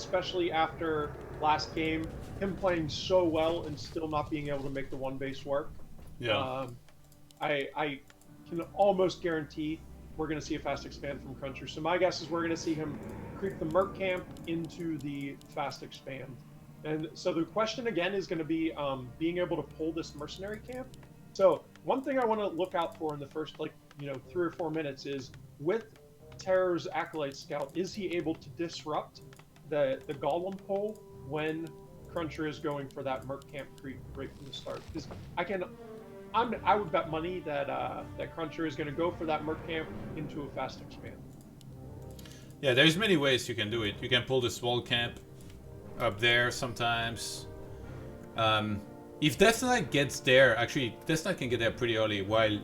especially after last game, him playing so well and still not being able to make the one base work. Yeah. I can almost guarantee we're going to see a fast expand from CrunCher. So my guess is we're going to see him creep the Merc camp into the fast expand. And so the question again is going to be being able to pull this mercenary camp. So one thing I want to look out for in the first 3 or 4 minutes is with TeRRoR's Acolyte Scout, is he able to disrupt the Golem pull when CrunCher is going for that Merc camp creep right from the start? Because I would bet money that that CrunCher is going to go for that Merc camp into a fast expand. Yeah, there's many ways you can do it. You can pull the small camp up there sometimes. If Death Knight gets there, actually Death Knight can get there pretty early while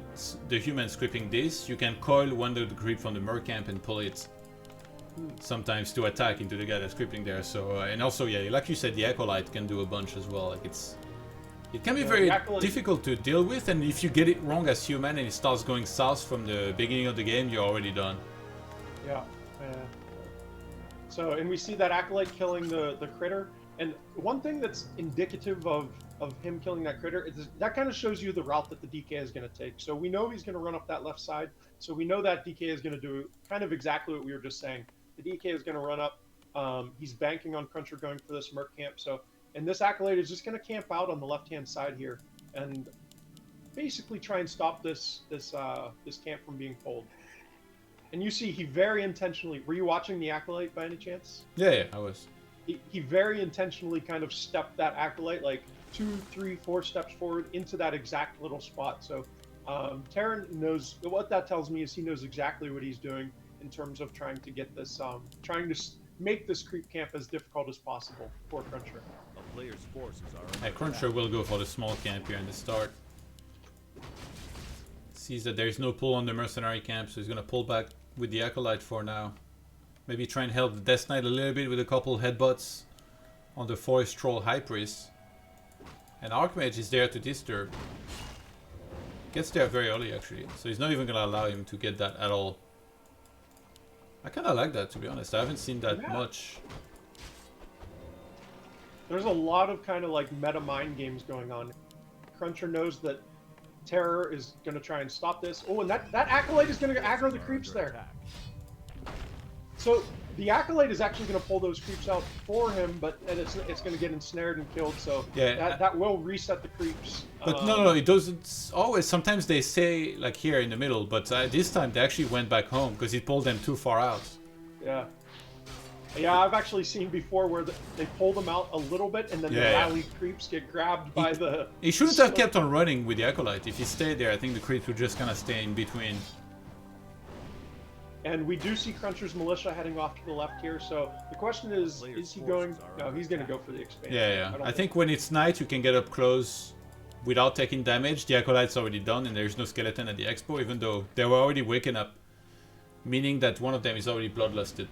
the human's creeping this. You can coil one of the creep from the Merc camp and pull it sometimes to attack into the guy that's creeping there. So and also, yeah, like you said, the Acolyte can do a bunch as well. Like it can be very difficult to deal with, and if you get it wrong as human and it starts going south from the beginning of the game, you're already done. Yeah. So, and we see that Acolyte killing the critter, and one thing that's indicative of him killing that critter is that kind of shows you the route that the DK is going to take. So we know he's going to run up that left side, so we know that DK is going to do kind of exactly what we were just saying. The DK is going to run up. He's banking on CrunCher going for this Merc camp, so... And this Acolyte is just going to camp out on the left-hand side here, and basically try and stop this camp from being pulled. And you see, he very intentionally. Were you watching the Acolyte by any chance? Yeah, I was. He very intentionally kind of stepped that Acolyte like 2, 3, 4 steps forward into that exact little spot. So TeRRoR knows what that tells me is he knows exactly what he's doing in terms of trying to get this, trying to make this creep camp as difficult as possible for CrunCher. CrunCher will go for the small camp here in the start. Sees that there's no pull on the mercenary camp, so he's gonna pull back with the Acolyte for now. Maybe try and help the Death Knight a little bit with a couple headbutts on the Forest Troll High Priest. And Archmage is there to disturb. Gets there very early actually, so he's not even gonna allow him to get that at all. I kinda like that, to be honest. I haven't seen that much. There's a lot of kind of like meta mind games going on. CrunCher knows that TeRRoR is going to try and stop this. Oh, and that Acolyte is going to aggro the creeps there. So the Acolyte is actually going to pull those creeps out for him, but and it's going to get ensnared and killed. So yeah, that will reset the creeps. But no, it doesn't always. Sometimes they say like here in the middle, but this time they actually went back home because it pulled them too far out. Yeah. Yeah, I've actually seen before where they pull them out a little bit and then the rally creeps get grabbed by the... He shouldn't have kept on running with the Acolyte. If he stayed there, I think the creeps would just kind of stay in between. And we do see CrunCher's militia heading off to the left here, so the question is he going... No, he's going to go for the expansion. Yeah. I think when it's night, you can get up close without taking damage. The Acolyte's already done and there's no skeleton at the expo, even though they were already waking up. Meaning that one of them is already bloodlusted.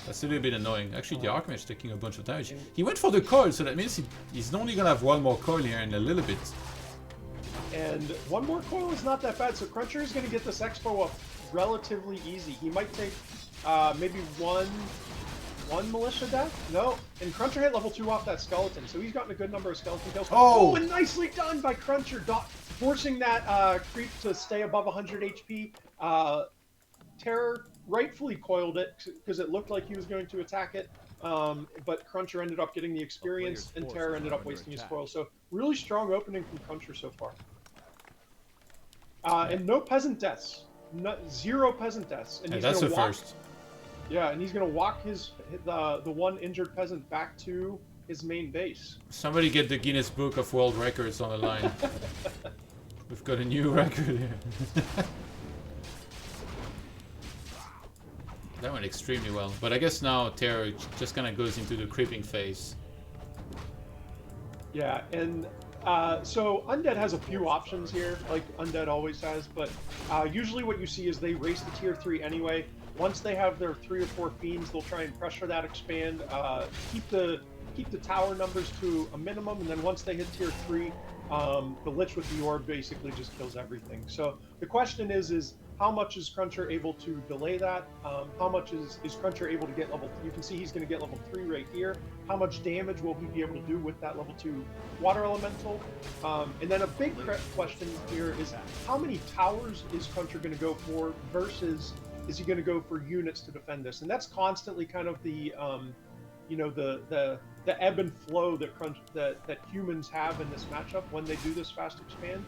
That's a little bit annoying. Actually, the Archmage taking a bunch of damage. He went for the coil, so that means he's only gonna have one more coil here in a little bit. And one more coil is not that bad, so CrunCher is gonna get this expo up relatively easy. He might take maybe one militia death? No. And CrunCher hit level 2 off that skeleton, so he's gotten a good number of skeleton kills. Oh, and nicely done by CrunCher, forcing that creep to stay above 100 HP. TeRRoR rightfully coiled it because it looked like he was going to attack it, but CrunCher ended up getting the experience and TeRRoR ended up wasting his coil. So really strong opening from CrunCher so far. And no peasant deaths. Zero peasant deaths. And he's that's gonna the first. Yeah, and he's going to walk the one injured peasant back to his main base. Somebody get the Guinness Book of World Records on the line. We've got a new record here. That went extremely well. But I guess now TeRRoR just kind of goes into the creeping phase. Yeah, and so Undead has a few options here, like Undead always has, but usually what you see is they race the tier 3 anyway. Once they have their 3 or 4 fiends, they'll try and pressure that expand, keep the tower numbers to a minimum, and then once they hit tier 3, the Lich with the orb basically just kills everything. So the question is how much is CrunCher able to delay that? How much is CrunCher able to get level? You can see he's going to get level 3 right here. How much damage will he be able to do with that level 2 water elemental? And then a big question here is how many towers is CrunCher going to go for versus is he going to go for units to defend this? And that's constantly kind of the the ebb and flow that humans have in this matchup when they do this fast expand,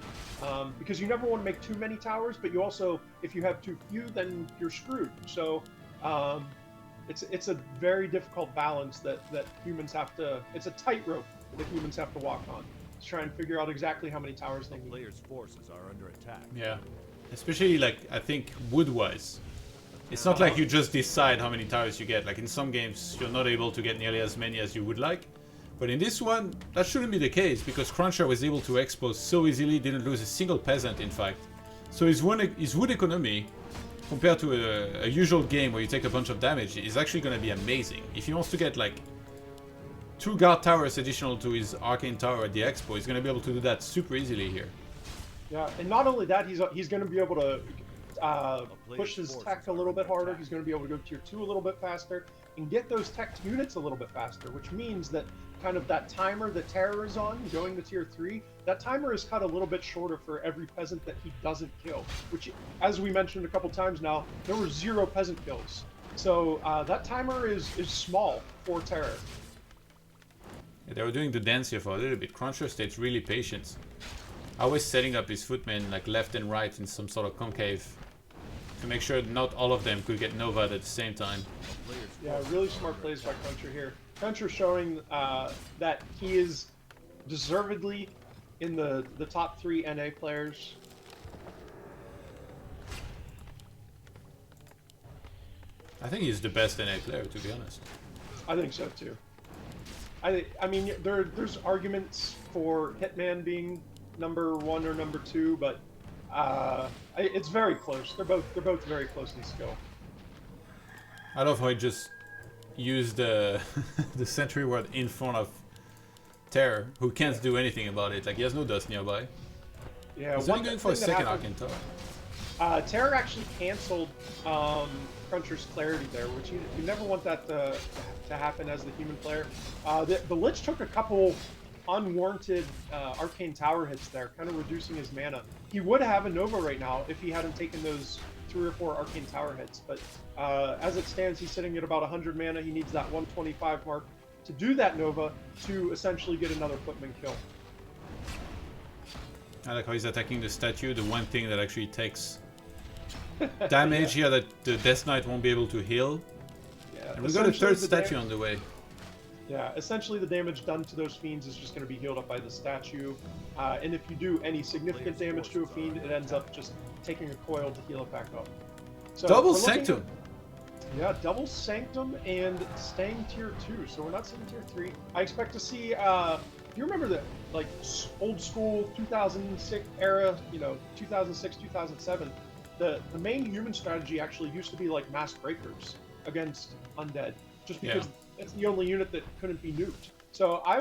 because you never want to make too many towers, but you also, if you have too few, then you're screwed. So it's a very difficult balance that humans have to. It's a tightrope that humans have to walk on to try and figure out exactly how many towers they need. Players' forces are under attack. Yeah, especially like I think wood-wise. It's not like you just decide how many towers you get. Like in some games, you're not able to get nearly as many as you would like. But in this one, that shouldn't be the case because CrunCher was able to expose so easily, didn't lose a single peasant in fact. So his wood economy, compared to a usual game where you take a bunch of damage, is actually going to be amazing. If he wants to get like 2 guard towers additional to his arcane tower at the expo, he's going to be able to do that super easily here. Yeah, and not only that, he's going to be able to push his tech a little bit harder. He's going to be able to go tier 2 a little bit faster and get those tech units a little bit faster, which means that kind of that timer that TeRRoR is on going to tier 3, that timer is cut a little bit shorter for every peasant that he doesn't kill, which, as we mentioned a couple times now, there were 0 peasant kills. So that timer is small for TeRRoR. Yeah, they were doing the dance here for a little bit. CrunCher stayed really patient. Always setting up his footmen like left and right in some sort of concave to make sure not all of them could get Nova at the same time. Yeah, really smart plays by CrunCher here. CrunCher showing that he is deservedly in the top 3 NA players. I think he's the best NA player, to be honest. I think so too. I mean, there's arguments for Hitman being number 1 or number 2, but it's very close. They're both very close in skill. I love how he just used the sentry ward in front of TeRRoR, who can't do anything about it. Like he has no dust nearby. Yeah, he's only going for a second arcane tower. TeRRoR actually canceled CrunCher's clarity there, which you never want that to happen as the human player. The Lich took a couple unwarranted arcane tower hits there, kind of reducing his mana. He would have a Nova right now if he hadn't taken those 3 or 4 arcane tower hits, but as it stands, he's sitting at about 100 mana. He needs that 125 mark to do that Nova to essentially get another footman kill. I like how he's attacking the statue, the one thing that actually takes damage here that the Death Knight won't be able to heal. Yeah, and we've got a 3rd statue on the way. Yeah, essentially the damage done to those fiends is just going to be healed up by the statue. And if you do any significant damage to a fiend, it ends up just taking a coil to heal it back up. So double Sanctum! Yeah, double Sanctum and staying tier 2. So we're not seeing tier 3. I expect to see, if you remember the like old school 2006 era, 2006, 2007, the main human strategy actually used to be like mass breakers against undead, just because it's the only unit that couldn't be nuked. So I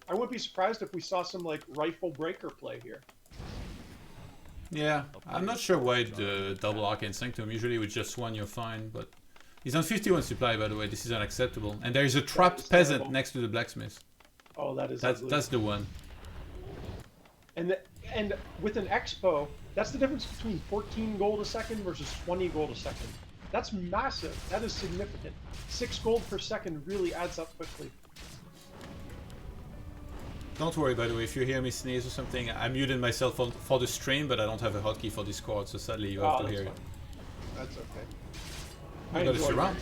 wouldn't be surprised if we saw some like rifle breaker play here. Yeah, I'm not sure why the double Arcane Sanctum. Usually with just 1 you're fine, but he's on 51 supply, by the way. This is unacceptable. And there is a trapped peasant terrible. Next to the blacksmith. Oh, that's the one. And with an expo, that's the difference between 14 gold a second versus 20 gold a second. That's massive. That is significant. 6 gold per second really adds up quickly. Don't worry, by the way, if you hear me sneeze or something, I muted myself for the stream, but I don't have a hotkey for Discord, so sadly you have to hear it. That's okay. I got a surround.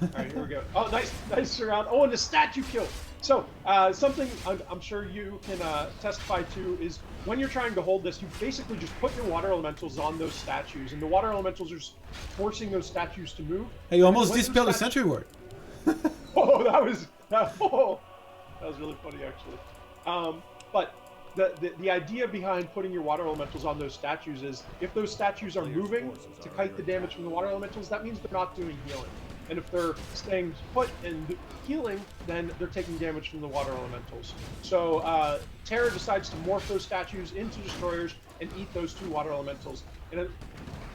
Alright, here we go. Oh, nice surround. Oh, and the statue kill. So, something I'm sure you can testify to is when you're trying to hold this, you basically just put your water elementals on those statues, and the water elementals are just forcing those statues to move. Hey, you almost dispelled the sentry ward. Oh, that was really funny, actually. But the idea behind putting your water elementals on those statues is if those statues are moving to kite the damage from the water elementals, that means they're not doing healing. And if they're staying put and healing, then they're taking damage from the water elementals. So TeRRoR decides to morph those statues into destroyers and eat those 2 water elementals. And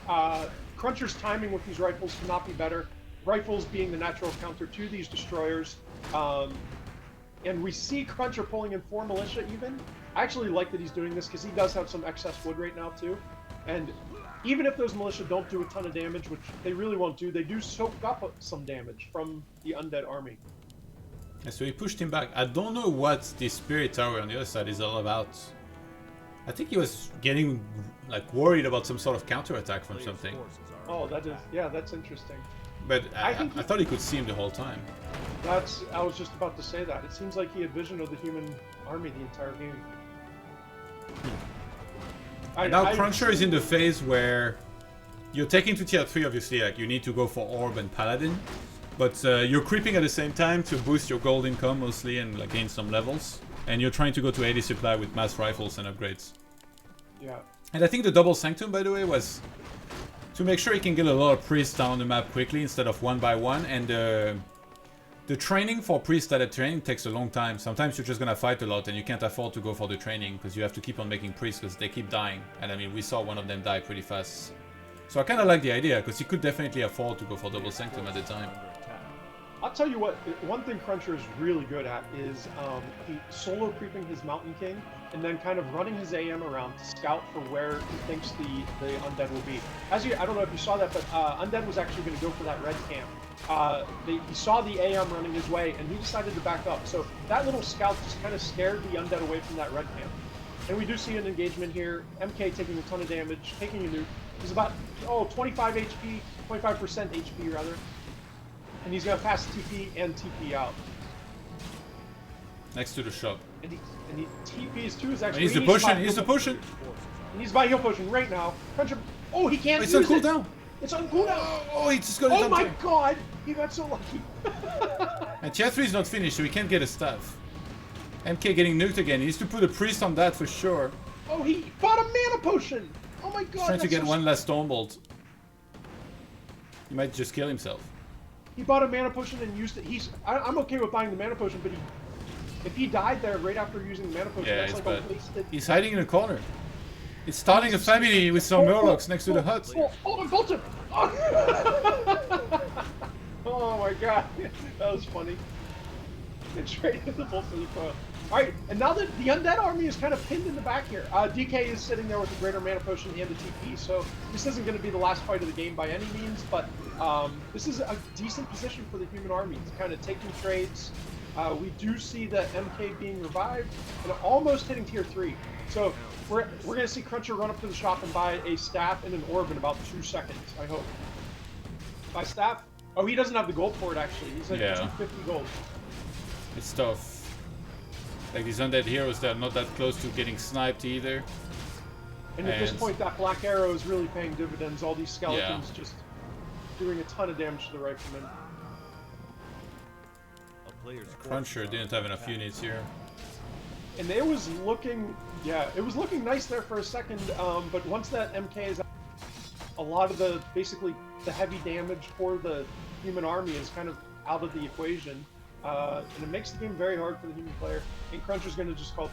CrunCher's timing with these rifles cannot be better. Rifles being the natural counter to these destroyers. And we see CrunCher pulling in 4 militia even. I actually like that he's doing this because he does have some excess wood right now too. And even if those militia don't do a ton of damage, which they really won't do, they do soak up some damage from the undead army. Yeah, so he pushed him back. I don't know what the spirit tower on the other side is all about. I think he was getting like worried about some sort of counterattack from something. Oh, that is, yeah, that's interesting. But I think thought he could see him the whole time. I was just about to say that. It seems like he had vision of the human army the entire game. Now CrunCher is in the phase where you're taking to tier 3, obviously, like you need to go for Orb and Paladin. But you're creeping at the same time to boost your gold income mostly and like gain some levels. And you're trying to go to 80 supply with mass rifles and upgrades. Yeah. And I think the double sanctum, by the way, was to make sure you can get a lot of priests down the map quickly instead of one by one. And the training for priests that are training takes a long time. Sometimes you're just gonna fight a lot and you can't afford to go for the training because you have to keep on making priests because they keep dying. And I mean, we saw one of them die pretty fast. So I kind of like the idea because you could definitely afford to go for double sanctum at the time. I'll tell you what, one thing CrunCher is really good at is he solo creeping his Mountain King and then kind of running his AM around to scout for where he thinks the undead will be. I don't know if you saw that, but undead was actually going to go for that red camp. He saw the AM running his way and he decided to back up. So that little scout just kind of scared the undead away from that red camp. And we do see an engagement here. MK taking a ton of damage, taking a nuke. He's about 25 HP, 25% HP rather. And he's gonna pass TP and TP out. Next to the shop. And he TPs too is actually. He's the pushing. He's the pushing. And he's by heal potion right now. CrunCher. Oh, he can't. It's use on it. cooldown. It's on cooldown. Oh, he just got it Oh on my time. god! He got so lucky. And tier 3 is not finished, so he can't get a staff. MK getting nuked again. He needs to put a priest on that for sure. Oh, he bought a mana potion. Oh my god! He's trying to get so one last Stormbolt. He might just kill himself. He bought a mana potion and used it. I'm okay with buying the mana potion, but if he died there right after using the mana potion, Yeah, that's it's like bad. a wasted. He's hiding in a corner. He's starting a family with some Murlocs next to the hut. Oh, bolt him! Oh. Oh my god, that was funny. It's right in the bolt of the coil. Alright, and now that the undead army is kind of pinned in the back here, DK is sitting there with a greater mana potion and a TP, so this isn't going to be the last fight of the game by any means, but this is a decent position for the human army to kind of taking trades. We do see the MK being revived and almost hitting tier 3. So we're going to see CrunCher run up to the shop and buy a staff and an orb in about 2 seconds, I hope. Buy staff? Oh, he doesn't have the gold for it actually. He's like 250 gold. It's tough. Like these undead heroes, they're not that close to getting sniped either. And at this point, that black arrow is really paying dividends. All these skeletons just doing a ton of damage to the riflemen. CrunCher didn't have enough units here. And it was looking, it was looking nice there for a second, but once that MK is out, a lot of basically the heavy damage for the human army is kind of out of the equation. And it makes the game very hard for the human player. And CrunCher's going to just call GG.